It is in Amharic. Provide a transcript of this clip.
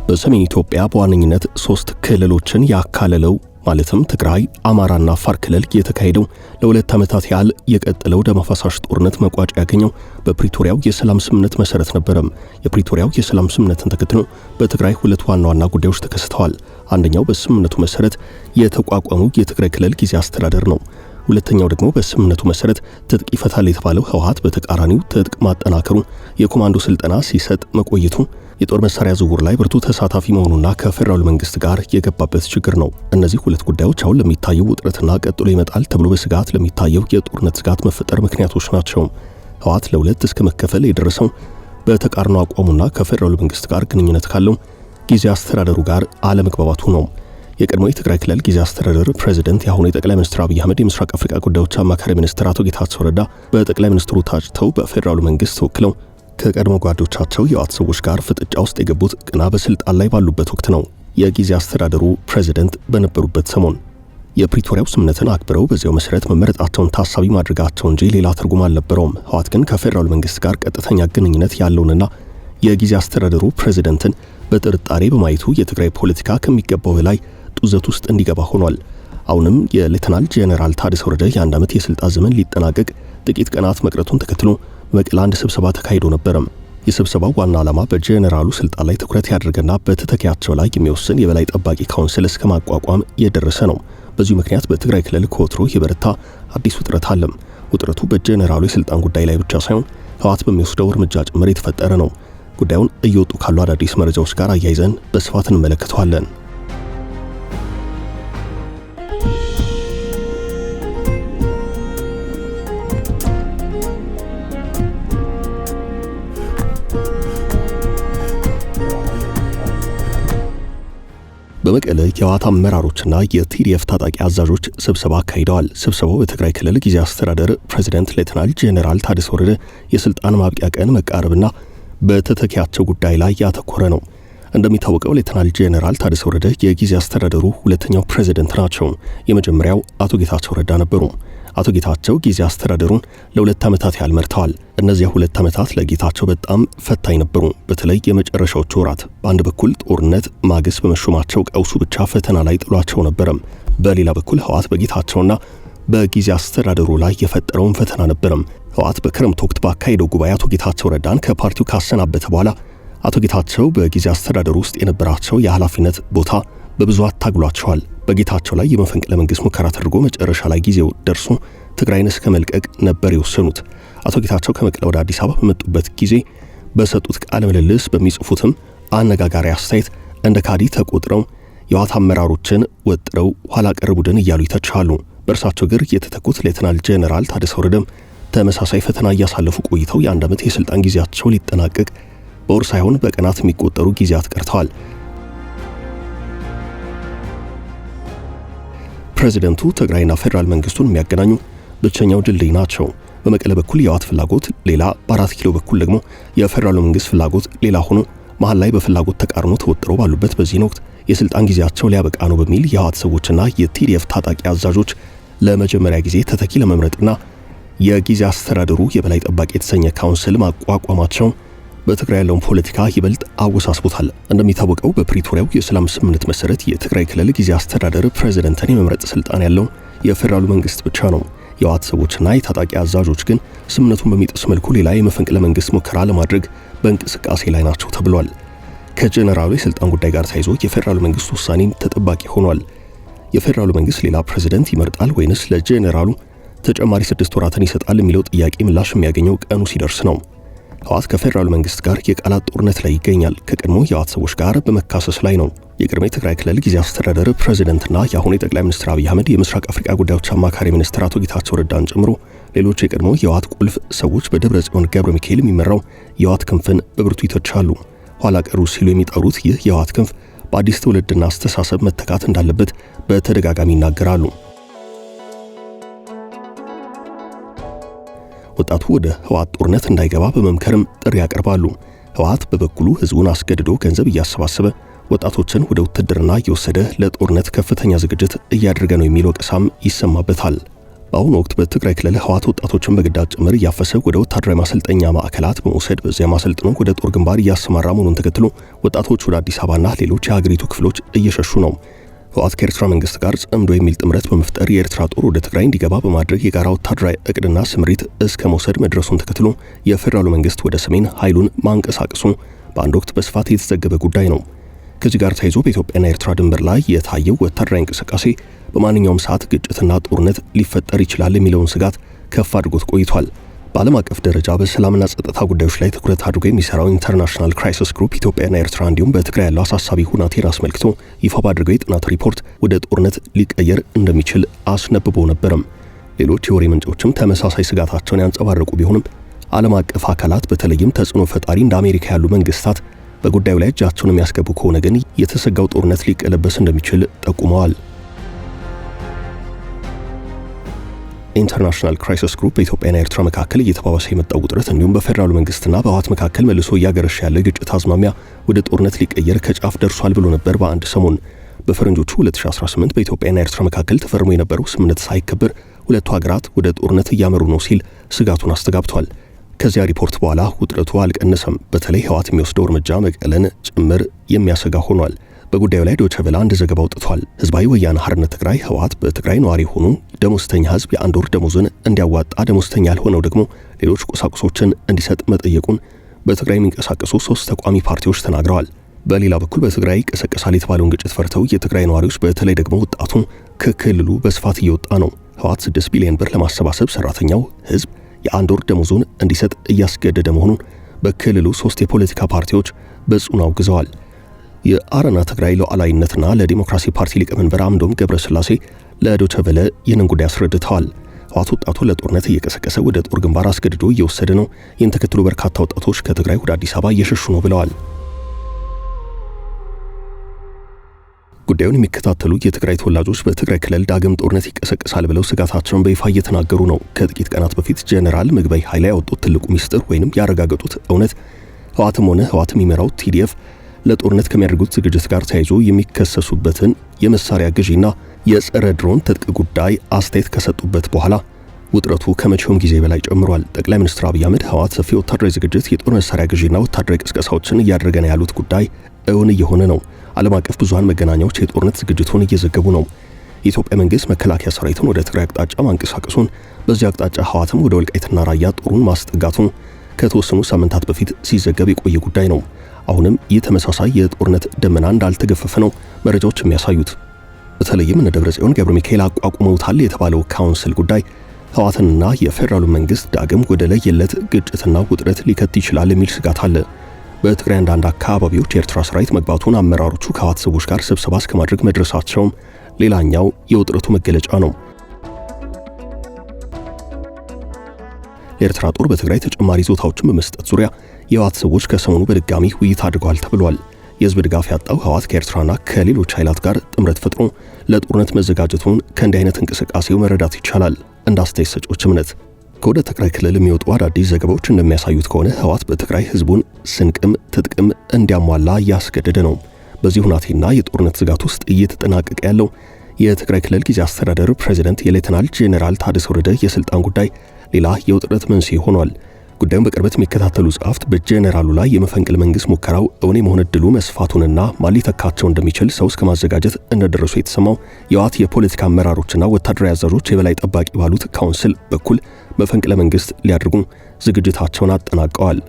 በሰሜን ኢትዮጵያ በዋነኝነት 3 ክልሎችን ያካለለው ማለትም ትግራይ፣ አማራና አፋር ክልል የተካሄደው ለ2 ዓመታት ያህል የቀጠለው ደም አፋሳሽ ጦርነት መቋጫ ያገኘው በፕሪቶሪያው የሰላም ስምምነት መሰረት ነበር። የፕሪቶሪያው የሰላም ስምምነትን ተከትሎ በትግራይ 2 ዋና ጉዳዮች ተከስተዋል። አንደኛው በስምምነቱ መሰረት የተቋቋመው የትግራይ ክልል ጊዜያዊ አስተዳደር ነው። ሁለተኛው ደግሞ በስምምነቱ መሰረት ትጥቅ ይፈታል የተባለው ህወሓት በተቃራኒው ትጥቅ ማጠናከሩ፣ የኮማንዶ ስልጠና ሲሰጥ መቆየቱ፣ የጦር መሳሪያ ዝውውር ላይ ብርቱ ተሳታፊ መሆኑና ከፌደራል መንግስት ጋር የገባበት ችግር ነው። እነዚህ 2 ጉዳዮች አሁን ለሚታየው ውጥረትና ቀጥሎ ይመጣል ተብሎ በስጋት ለሚታየው የጦርነት ስጋት መፈጠር ምክንያቶች ናቸው። ህወሓት ለ2 እስከ መከፈል የደረሰው በተቃርኖ አቋሙና ከፌደራል መንግስት ጋር ግንኙነት ካለው ጊዜያዊ አስተዳደሩ ጋር አለመግባባቱ ነው። የቀድሞ የትግራይ ክልል ጊዜያዊ አስተዳደር ፕሬዝዳንት የአሁኑ የጠቅላይ ሚኒስትር አብይ አህመድ የምስራቅ አፍሪካ ጉዳዮች አማካሪ ሚኒስትር አቶ ጌታቸው ረዳ በጠቅላይ ሚኒስትሩ ታጭተው በፌደራል መንግስት ተወክለው ከቀድሞ ጓዶቻቸው የህወሓት ሰዎች ጋር ፍጥጫ ውስጥ የገቡት ገና በስልጣን ላይ ባሉበት ወቅት ነው። የጊዜያዊ አስተዳደሩ ፕሬዝዳንት በነበሩበት ሰሞን የፕሪቶሪያው ስምምነትን አክብረው በዚያው መሰረት መመረጣቸውን ታሳቢ ማድረጋቸው እንጂ ሌላ ትርጉም አልነበረውም። ህወሓት ግን ከፌደራል መንግስት ጋር ቀጥተኛ ግንኙነት ያለውንና የጊዜያዊ አስተዳደሩ ፕሬዝዳንትን በጥርጣሬ በማየቱ የትግራይ ፖለቲካ ከሚገባው በላይ ጡዘት ውስጥ እንዲገባ ሆኗል። አሁንም የሌተናል ጄኔራል ታደሰ ወረደ የ1 ዓመት የስልጣን ዘመን ሊጠናቀቅ ጥቂት ቀናት መቅረቱን ተከትሎ መቀሌ አንድ ስብሰባ ተካሂዶ ነበር። የስብሰባው ዋና ዓላማ በጄኔራሉ ስልጣን ላይ ትኩረት ያደረገና በተተኪያቸው ላይ የሚወስን የበላይ ጠባቂ ካውንስል እስከ ማቋቋም የደረሰ ነው። በዚሁ ምክንያት በትግራይ ክልል ከወትሮ የበረታ አዲስ ውጥረት አለ። ውጥረቱ በጄኔራሉ የስልጣን ጉዳይ ላይ ብቻ ሳይሆን ህወሓት በሚወስደው እርምጃ ጭምር የተፈጠረ ነው። ጉዳዩን እየወጡ ካሉ አዳዲስ መረጃዎች ጋር አያይዘን በስፋት እንመለከተዋለን። በመቀለ የህወሓት አመራሮችና የቲዲኤፍ ታጣቂ አዛዦች ስብሰባ አካሂደዋል። ስብሰባው በትግራይ ክልል ጊዜያዊ አስተዳደር ፕሬዝዳንት ሌተናል ጄኔራል ታደሰ ወረደ የስልጣን ማብቂያ ቀን መቃረብና በተተኪያቸው ጉዳይ ላይ ያተኮረ ነው። እንደሚታወቀው ሌተናል ጄኔራል ታደሰ ወረደ የጊዜያዊ አስተዳደሩ ሁለተኛው ፕሬዝዳንት ናቸው። የመጀመሪያው አቶ ጌታቸው ረዳ ነበሩ። አቶ ጌታቸው ጊዜያዊ አስተዳደሩን ለ2 ዓመታት ያህል መርተዋል። እነዚያ 2 ዓመታት ለጌታቸው በጣም ፈታኝ ነበሩ። በተለይ የመጨረሻዎቹ ወራት በአንድ በኩል ጦርነት ማግስት በመሾማቸው ቀውሱ ብቻ ፈተና ላይ ጥሏቸው ነበረም። በሌላ በኩል ህወሓት በጌታቸውና በጊዜያዊ አስተዳደሩ ላይ የፈጠረውን ፈተና ነበረም። ህወሓት በክረምት ወቅት ባካሄደው ጉባኤ አቶ ጌታቸው ረዳን ከፓርቲው ካሰናበተ በኋላ አቶ ጌታቸው በጊዜያዊ አስተዳደሩ ውስጥ የነበራቸው የኃላፊነት ቦታ በብዙ አታግሏቸዋል። በጌታቸው ላይ የመፈንቅለ መንግስት ሙከራ ተደርጎ መጨረሻ ላይ ጊዜው ደርሶ ትግራይን እስከ መልቀቅ ነበር የወሰኑት። አቶ ጌታቸው ከመቀለ ወደ አዲስ አበባ በመጡበት ጊዜ በሰጡት ቃለ ምልልስ በሚጽፉትም አነጋጋሪ አስተያየት እንደ ካዲ ተቆጥረው የህወሓት አመራሮችን ወጥረው ኋላ ቀር ቡድን እያሉ ይተቻሉ። በእርሳቸው እግር የተተኩት ሌተናል ጄኔራል ታደሰ ወረደም ተመሳሳይ ፈተና እያሳለፉ ቆይተው የ1 ዓመት የስልጣን ጊዜያቸው ሊጠናቀቅ በወር ሳይሆን በቀናት የሚቆጠሩ ጊዜያት ቀርተዋል። ፕሬዝዳንቱ ትግራይና ፌደራል መንግስቱን የሚያገናኙ ብቸኛው ድልድይ ናቸው። በመቀለ በኩል የህወሓት ፍላጎት ሌላ፣ በ4 ኪሎ በኩል ደግሞ የፌደራል መንግስት ፍላጎት ሌላ ሆኖ መሃል ላይ በፍላጎት ተቃርኖ ተወጥረው ባሉበት በዚህ ወቅት የስልጣን ጊዜያቸው ሊያበቃ ነው በሚል የህወሓት ሰዎችና የቲዲኤፍ ታጣቂ አዛዦች ለመጀመሪያ ጊዜ ተተኪ ለመምረጥና የጊዜያዊ አስተዳደሩ የበላይ ጠባቂ የተሰኘ ካውንስል ማቋቋማቸው በትግራይ ያለውን ፖለቲካ ይበልጥ አወሳስቦታል። እንደሚታወቀው በፕሪቶሪያው የሰላም ስምምነት መሰረት የትግራይ ክልል ጊዜያዊ አስተዳደር ፕሬዝዳንትን የመምረጥ ስልጣን ያለው የፌደራሉ መንግስት ብቻ ነው። የህወሓት ሰዎችና የታጣቂ አዛዦች ግን ስምምነቱን በሚጥስ መልኩ ሌላ የመፈንቅለ መንግስት ሙከራ ለማድረግ በእንቅስቃሴ ላይ ናቸው ተብሏል። ከጄኔራሉ የስልጣን ጉዳይ ጋር ተያይዞ የፌደራሉ መንግስት ውሳኔም ተጠባቂ ሆኗል። የፌደራሉ መንግስት ሌላ ፕሬዝዳንት ይመርጣል ወይንስ ለጄኔራሉ ተጨማሪ 6 ወራትን ይሰጣል የሚለው ጥያቄ ምላሽ የሚያገኘው ቀኑ ሲደርስ ነው። ህወሓት ከፌደራል መንግስት ጋር የቃላት ጦርነት ላይ ይገኛል። ከቀድሞ የህወሓት ሰዎች ጋር በመካሰስ ላይ ነው። የቀድሞ የትግራይ ክልል ጊዜያዊ አስተዳደር ፕሬዝዳንትና የአሁኑ የጠቅላይ ሚኒስትር አብይ አህመድ የምስራቅ አፍሪካ ጉዳዮች አማካሪ ሚኒስትር አቶ ጌታቸው ረዳን ጨምሮ ሌሎች የቀድሞ የህወሓት ቁልፍ ሰዎች በደብረጽዮን ገብረ ሚካኤል የሚመራው የህወሓት ክንፍን በብርቱ ይተቻሉ። ኋላ ቀሩ ሲሉ የሚጠሩት ይህ የህወሓት ክንፍ በአዲስ ትውልድና አስተሳሰብ መተካት እንዳለበት በተደጋጋሚ ይናገራሉ። ወጣቱ ወደ ህወሓት ጦርነት እንዳይገባ በመምከርም ጥሪ ያቀርባሉ። ህወሓት በበኩሉ ህዝቡን አስገድዶ ገንዘብ እያሰባሰበ ወጣቶችን ወደ ውትድርና እየወሰደ ለጦርነት ከፍተኛ ዝግጅት እያደረገ ነው የሚል ወቀሳም ይሰማበታል። በአሁኑ ወቅት በትግራይ ክልል ህወሓት ወጣቶችን በግዳጅ ጭምር እያፈሰ ወደ ወታደራዊ ማሰልጠኛ ማዕከላት በመውሰድ በዚያ ማሰልጥኖ ወደ ጦር ግንባር እያሰማራ መሆኑን ተከትሎ ወጣቶች ወደ አዲስ አበባና ሌሎች የሀገሪቱ ክፍሎች እየሸሹ ነው። ህወሓት ከኤርትራ መንግስት ጋር ጽምዶ የሚል ጥምረት በመፍጠር የኤርትራ ጦር ወደ ትግራይ እንዲገባ በማድረግ የጋራ ወታደራዊ እቅድና ስምሪት እስከ መውሰድ መድረሱን ተከትሎ የፌደራሉ መንግስት ወደ ሰሜን ኃይሉን ማንቀሳቀሱ በአንድ ወቅት በስፋት የተዘገበ ጉዳይ ነው። ከዚህ ጋር ተያይዞ በኢትዮጵያና ኤርትራ ድንበር ላይ የታየው ወታደራዊ እንቅስቃሴ በማንኛውም ሰዓት ግጭትና ጦርነት ሊፈጠር ይችላል የሚለውን ስጋት ከፍ አድርጎት ቆይቷል። በዓለም አቀፍ ደረጃ በሰላምና ጸጥታ ጉዳዮች ላይ ትኩረት አድርጎ የሚሰራው ኢንተርናሽናል ክራይሲስ ግሩፕ ኢትዮጵያና ኤርትራ እንዲሁም በትግራይ ያለው አሳሳቢ ሁናቴን አስመልክቶ ይፋ ባደረገው የጥናት ሪፖርት ወደ ጦርነት ሊቀየር እንደሚችል አስነብቦ ነበርም። ሌሎች የወሬ ምንጮችም ተመሳሳይ ስጋታቸውን ያንጸባረቁ ቢሆንም ዓለም አቀፍ አካላት በተለይም ተጽዕኖ ፈጣሪ እንደ አሜሪካ ያሉ መንግስታት በጉዳዩ ላይ እጃቸውን የሚያስገቡ ከሆነ ግን የተሰጋው ጦርነት ሊቀለበስ እንደሚችል ጠቁመዋል። ኢንተርናሽናል ክራይሲስ ግሩፕ በኢትዮጵያና ኤርትራ መካከል እየተባባሰ የመጣው ውጥረት እንዲሁም በፌደራሉ መንግስትና በህወሓት መካከል መልሶ እያገረሸ ያለው የግጭት አዝማሚያ ወደ ጦርነት ሊቀየር ከጫፍ ደርሷል ብሎ ነበር። በአንድ ሰሞን በፈረንጆቹ 2018 በኢትዮጵያና ኤርትራ መካከል ተፈርሞ የነበረው ስምምነት ሳይከበር ሁለቱ ሀገራት ወደ ጦርነት እያመሩ ነው ሲል ስጋቱን አስተጋብቷል። ከዚያ ሪፖርት በኋላ ውጥረቱ አልቀነሰም። በተለይ ህወሓት የሚወስደው እርምጃ መቀለን ጭምር የሚያሰጋ ሆኗል። በጉዳዩ ላይ ዶይቼ ቬለ አንድ ዘገባ አውጥቷል። ህዝባዊ ወያነ ሓርነት ትግራይ ህወሓት በትግራይ ነዋሪ ሆኑ ደሞዝተኛ ህዝብ የአንድ ወር ደሞዝን እንዲያዋጣ፣ ደሞዝተኛ ያልሆነው ደግሞ ሌሎች ቁሳቁሶችን እንዲሰጥ መጠየቁን በትግራይ የሚንቀሳቀሱ 3 ተቋሚ ፓርቲዎች ተናግረዋል። በሌላ በኩል በትግራይ ቀሰቀሳል የተባለውን ግጭት ፈርተው የትግራይ ነዋሪዎች በተለይ ደግሞ ወጣቱ ከክልሉ በስፋት እየወጣ ነው። ህወሓት 6 ቢሊዮን ብር ለማሰባሰብ ሰራተኛው ህዝብ የአንድ ወር ደሞዙን እንዲሰጥ እያስገደደ መሆኑን በክልሉ 3 የፖለቲካ ፓርቲዎች በጽኑ አውግዘዋል። የአረና ትግራይ ሉዓላዊነትና ለዲሞክራሲ ፓርቲ ሊቀመንበር አምዶም ገብረስላሴ ለዶይቼ ቬለ ይህንን ጉዳይ አስረድተዋል። ህወሓት ወጣቱን ለጦርነት እየቀሰቀሰ ወደ ጦር ግንባር አስገድዶ እየወሰደ ነው። ይህን ተከትሎ በርካታ ወጣቶች ከትግራይ ወደ አዲስ አበባ እየሸሹ ነው ብለዋል። ጉዳዩን የሚከታተሉ የትግራይ ተወላጆች በትግራይ ክልል ዳግም ጦርነት ይቀሰቀሳል ብለው ስጋታቸውን በይፋ እየተናገሩ ነው። ከጥቂት ቀናት በፊት ጄኔራል ምግበይ ኃይሌ ያወጡት ትልቁ ሚስጥር ወይንም ያረጋገጡት እውነት ህወሓትም ሆነ ህወሓት የሚመራው ቲዲኤፍ ለጦርነት ከሚያደርጉት ዝግጅት ጋር ተያይዞ የሚከሰሱበትን የመሳሪያ ግዢና የጸረ ድሮን ትጥቅ ጉዳይ አስተያየት ከሰጡበት በኋላ ውጥረቱ ከመቼውም ጊዜ በላይ ጨምሯል። ጠቅላይ ሚኒስትር አብይ አህመድ ህወሓት ሰፊ ወታደራዊ ዝግጅት፣ የጦር መሳሪያ ግዢና ወታደራዊ ቅስቀሳዎችን እያደረገ ነው ያሉት ጉዳይ እውን እየሆነ ነው። ዓለም አቀፍ ብዙሃን መገናኛዎች የጦርነት ዝግጅቱን እየዘገቡ ነው። የኢትዮጵያ መንግስት መከላከያ ሰራዊቱን ወደ ትግራይ አቅጣጫ ማንቀሳቀሱን፣ በዚህ አቅጣጫ ህወሓትም ወደ ወልቃይትና ራያ ጦሩን ማስጠጋቱን ከተወሰኑ ሳምንታት በፊት ሲዘገብ የቆየ ጉዳይ ነው። አሁንም ይህ ተመሳሳይ የጦርነት ደመና እንዳልተገፈፈ ነው መረጃዎች የሚያሳዩት። በተለይም እነ ደብረጽዮን ገብረ ሚካኤል አቋቁመውታል የተባለው ካውንስል ጉዳይ ህወሓትንና የፌደራሉ መንግስት ዳግም ወደ ለየለት ግጭትና ውጥረት ሊከት ይችላል የሚል ስጋት አለ። በትግራይ አንዳንድ አካባቢዎች የኤርትራ ሰራዊት መግባቱን አመራሮቹ ከህወሓት ሰዎች ጋር ስብሰባ እስከማድረግ መድረሳቸውም ሌላኛው የውጥረቱ መገለጫ ነው። የኤርትራ ጦር በትግራይ ተጨማሪ ይዞታዎችን በመስጠት ዙሪያ የህወሓት ሰዎች ከሰሞኑ በድጋሚ ውይይት አድርገዋል ተብሏል። የህዝብ ድጋፍ ያጣው ህወሓት ከኤርትራና ከሌሎች ኃይላት ጋር ጥምረት ፈጥሮ ለጦርነት መዘጋጀቱን ከእንዲህ አይነት እንቅስቃሴው መረዳት ይቻላል። እንደ አስተያየት ሰጪዎች እምነት ከወደ ትግራይ ክልል የሚወጡ አዳዲስ ዘገባዎች እንደሚያሳዩት ከሆነ ህወሓት በትግራይ ህዝቡን ስንቅም ትጥቅም እንዲያሟላ እያስገደደ ነው። በዚህ ሁናቴና የጦርነት ስጋት ውስጥ እየተጠናቀቀ ያለው የትግራይ ክልል ጊዜያዊ አስተዳደር ፕሬዝዳንት የሌተናል ጄኔራል ታደሰ ወረደ የስልጣን ጉዳይ ሌላ የውጥረት መንስኤ ሆኗል። ጉዳዩን በቅርበት የሚከታተሉ ጸሐፍት በጄኔራሉ ላይ የመፈንቅለ መንግስት ሙከራው እውን የመሆን ዕድሉ መስፋቱንና ማን ሊተካቸው እንደሚችል ሰው እስከ ማዘጋጀት እንደደረሱ የተሰማው የህወሓት የፖለቲካ አመራሮችና ወታደራዊ አዛዦች የበላይ ጠባቂ ባሉት ካውንስል በኩል መፈንቅለ መንግስት ሊያደርጉ ዝግጅታቸውን አጠናቀዋል።